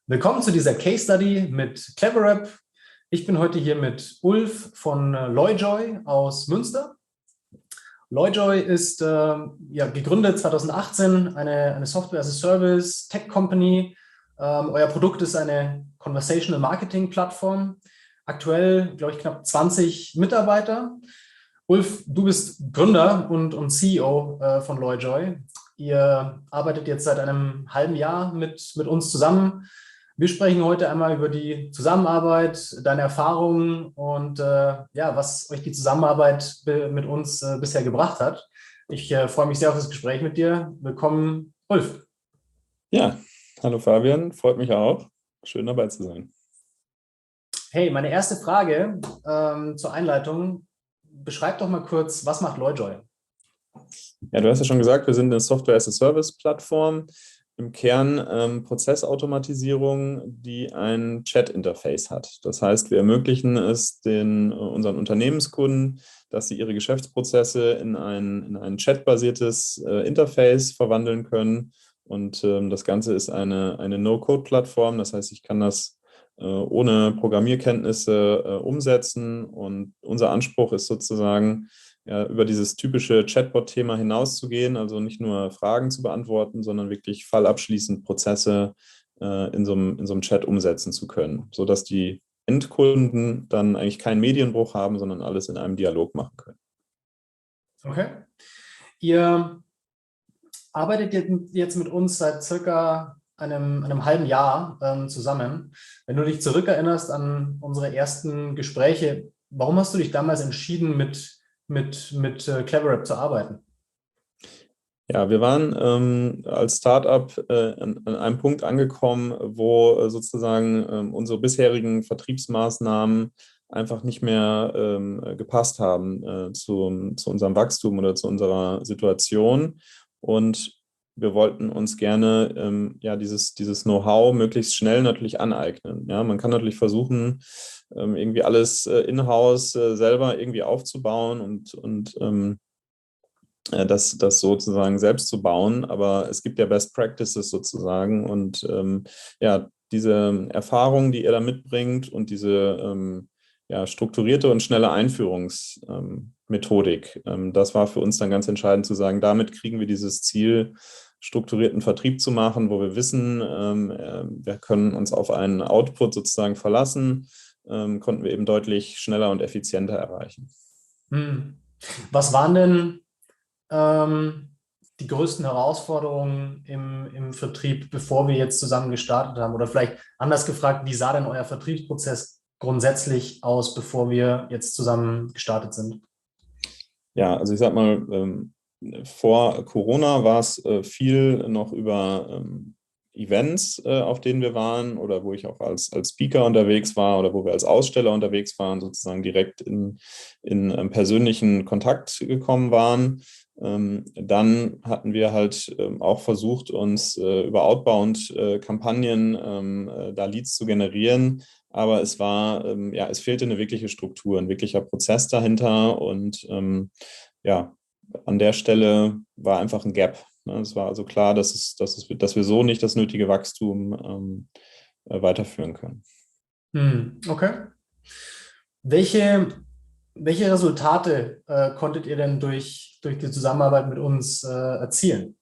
Willkommen zu dieser Case Study mit CleverRap. Ich bin heute hier mit Ulf von Loyjoy aus Münster. Loyjoy ist gegründet 2018, eine Software-as-a-Service Tech Company. Euer Produkt ist eine Conversational Marketing Plattform. Aktuell, glaube ich, knapp 20 Mitarbeiter. Ulf, du bist Gründer und CEO von Loyjoy. Ihr arbeitet jetzt seit einem halben Jahr mit uns zusammen. Wir sprechen heute einmal über die Zusammenarbeit, deine Erfahrungen und was euch die Zusammenarbeit mit uns bisher gebracht hat. Ich freue mich sehr auf das Gespräch mit dir. Willkommen, Ulf. Ja, hallo Fabian, freut mich auch. Schön dabei zu sein. Hey, meine erste Frage zur Einleitung. Beschreib doch mal kurz, was macht Loyjoy? Ja, du hast ja schon gesagt, wir sind eine Software-as-a-Service-Plattform. Im Kern Prozessautomatisierung, die ein Chat-Interface hat. Das heißt, wir ermöglichen es unseren Unternehmenskunden, dass sie ihre Geschäftsprozesse in ein chatbasiertes Interface verwandeln können. Und das Ganze ist eine No-Code-Plattform. Das heißt, ich kann das ohne Programmierkenntnisse umsetzen. Und unser Anspruch ist sozusagen, ja, über dieses typische Chatbot-Thema hinauszugehen, also nicht nur Fragen zu beantworten, sondern wirklich fallabschließend Prozesse in so einem Chat umsetzen zu können, sodass die Endkunden dann eigentlich keinen Medienbruch haben, sondern alles in einem Dialog machen können. Okay. Ihr arbeitet jetzt mit uns seit circa einem halben Jahr zusammen. Wenn du dich zurückerinnerst an unsere ersten Gespräche, warum hast du dich damals entschieden, mit CleverRap zu arbeiten? Ja, wir waren als Startup an einem Punkt angekommen, wo sozusagen unsere bisherigen Vertriebsmaßnahmen einfach nicht mehr gepasst haben zu unserem Wachstum oder zu unserer Situation. Und wir wollten uns gerne dieses Know-how möglichst schnell natürlich aneignen. Ja, man kann natürlich versuchen, irgendwie alles in-house selber irgendwie aufzubauen und das sozusagen selbst zu bauen, aber es gibt ja Best Practices sozusagen und diese Erfahrung, die ihr da mitbringt und diese strukturierte und schnelle Einführungsmethodik, das war für uns dann ganz entscheidend zu sagen, damit kriegen wir dieses Ziel, strukturierten Vertrieb zu machen, wo wir wissen, wir können uns auf einen Output sozusagen verlassen, konnten wir eben deutlich schneller und effizienter erreichen. Was waren denn die größten Herausforderungen im Vertrieb, bevor wir jetzt zusammen gestartet haben? Oder vielleicht anders gefragt, wie sah denn euer Vertriebsprozess grundsätzlich aus, bevor wir jetzt zusammen gestartet sind? Ja, also ich sag mal, vor Corona war es viel noch über Events, auf denen wir waren oder wo ich auch als Speaker unterwegs war oder wo wir als Aussteller unterwegs waren, sozusagen direkt in persönlichen Kontakt gekommen waren. Dann hatten wir halt auch versucht, uns über Outbound-Kampagnen da Leads zu generieren. Aber es fehlte eine wirkliche Struktur, ein wirklicher Prozess dahinter. Und an der Stelle war einfach ein Gap. Es war also klar, dass wir so nicht das nötige Wachstum weiterführen können. Okay. Welche Resultate konntet ihr denn durch die Zusammenarbeit mit uns erzielen?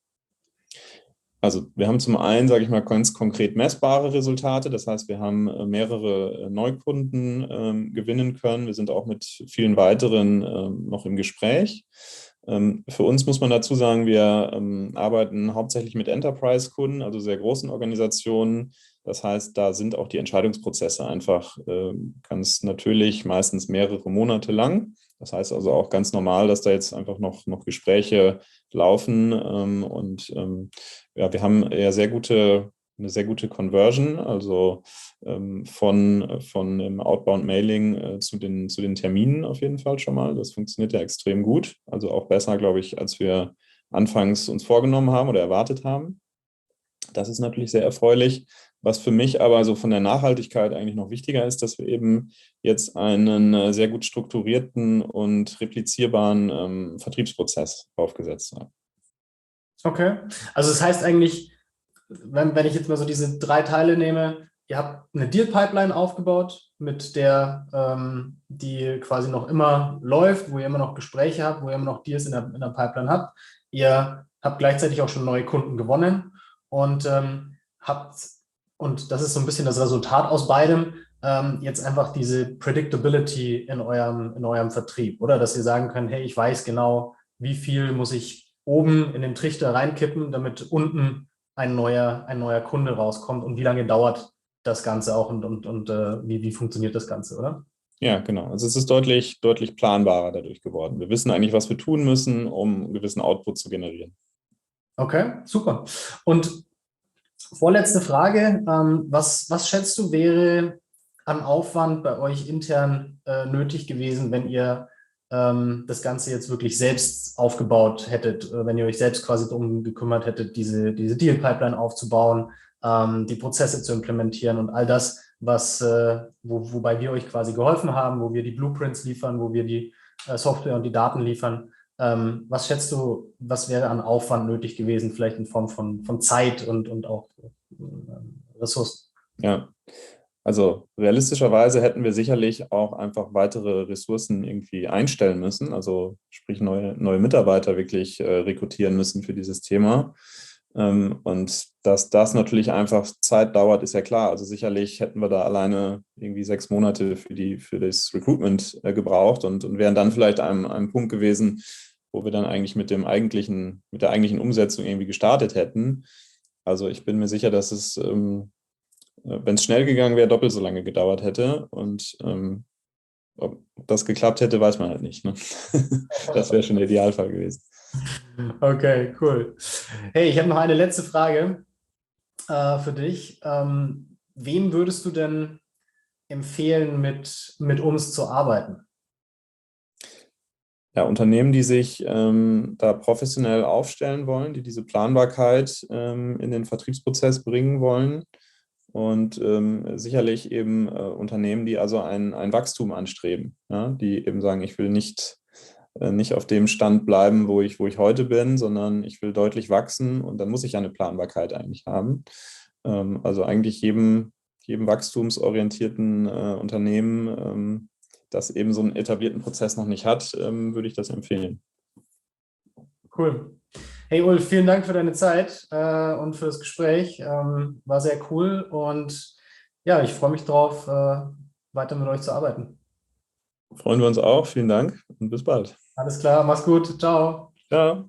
Also wir haben zum einen, sage ich mal, ganz konkret messbare Resultate. Das heißt, wir haben mehrere Neukunden gewinnen können. Wir sind auch mit vielen weiteren noch im Gespräch. Für uns muss man dazu sagen, wir arbeiten hauptsächlich mit Enterprise-Kunden, also sehr großen Organisationen. Das heißt, da sind auch die Entscheidungsprozesse einfach ganz natürlich, meistens mehrere Monate lang. Das heißt also auch ganz normal, dass da jetzt einfach noch Gespräche laufen. Wir haben ja eine sehr gute Conversion, also von dem Outbound-Mailing zu den Terminen auf jeden Fall schon mal. Das funktioniert ja extrem gut. Also auch besser, glaube ich, als wir anfangs uns vorgenommen haben oder erwartet haben. Das ist natürlich sehr erfreulich. Was für mich aber so von der Nachhaltigkeit eigentlich noch wichtiger ist, dass wir eben jetzt einen sehr gut strukturierten und replizierbaren Vertriebsprozess aufgesetzt haben. Okay, also das heißt eigentlich, wenn ich jetzt mal so diese drei Teile nehme, ihr habt eine Deal-Pipeline aufgebaut, mit der die quasi noch immer läuft, wo ihr immer noch Gespräche habt, wo ihr immer noch Deals in der Pipeline habt. Ihr habt gleichzeitig auch schon neue Kunden gewonnen und und das ist so ein bisschen das Resultat aus beidem, jetzt einfach diese Predictability in eurem Vertrieb, oder? Dass ihr sagen könnt, hey, ich weiß genau, wie viel muss ich oben in den Trichter reinkippen, damit unten ein neuer Kunde rauskommt und wie lange dauert das Ganze auch und wie funktioniert das Ganze, oder? Ja, genau. Also es ist deutlich, deutlich planbarer dadurch geworden. Wir wissen eigentlich, was wir tun müssen, um einen gewissen Output zu generieren. Okay, super. Und vorletzte Frage, was schätzt du, wäre an Aufwand bei euch intern nötig gewesen, wenn ihr das Ganze jetzt wirklich selbst aufgebaut hättet, wenn ihr euch selbst quasi darum gekümmert hättet, diese Deal-Pipeline aufzubauen, die Prozesse zu implementieren und all das, wobei wir euch quasi geholfen haben, wo wir die Blueprints liefern, wo wir die Software und die Daten liefern. Was schätzt du, was wäre an Aufwand nötig gewesen, vielleicht in Form von Zeit und auch Ressourcen? Ja, also realistischerweise hätten wir sicherlich auch einfach weitere Ressourcen irgendwie einstellen müssen, also sprich neue Mitarbeiter wirklich rekrutieren müssen für dieses Thema. Und dass das natürlich einfach Zeit dauert, ist ja klar. Also sicherlich hätten wir da alleine irgendwie 6 Monate für das Recruitment gebraucht und wären dann vielleicht einem Punkt gewesen, wo wir dann eigentlich mit der eigentlichen Umsetzung irgendwie gestartet hätten. Also ich bin mir sicher, dass es, wenn es schnell gegangen wäre, doppelt so lange gedauert hätte. Und ob das geklappt hätte, weiß man halt nicht. Ne? Das wäre schon der Idealfall gewesen. Okay, cool. Hey, ich habe noch eine letzte Frage für dich. Wem würdest du denn empfehlen, mit uns zu arbeiten? Ja, Unternehmen, die sich da professionell aufstellen wollen, die diese Planbarkeit in den Vertriebsprozess bringen wollen und sicherlich eben Unternehmen, die also ein Wachstum anstreben, ja? Die eben sagen, ich will nicht auf dem Stand bleiben, wo ich heute bin, sondern ich will deutlich wachsen und dann muss ich eine Planbarkeit eigentlich haben. Also eigentlich jedem wachstumsorientierten Unternehmen, das eben so einen etablierten Prozess noch nicht hat, würde ich das empfehlen. Cool. Hey Ulf, vielen Dank für deine Zeit und für das Gespräch. War sehr cool und ja, ich freue mich drauf, weiter mit euch zu arbeiten. Freuen wir uns auch. Vielen Dank und bis bald. Alles klar, mach's gut. Ciao. Ciao.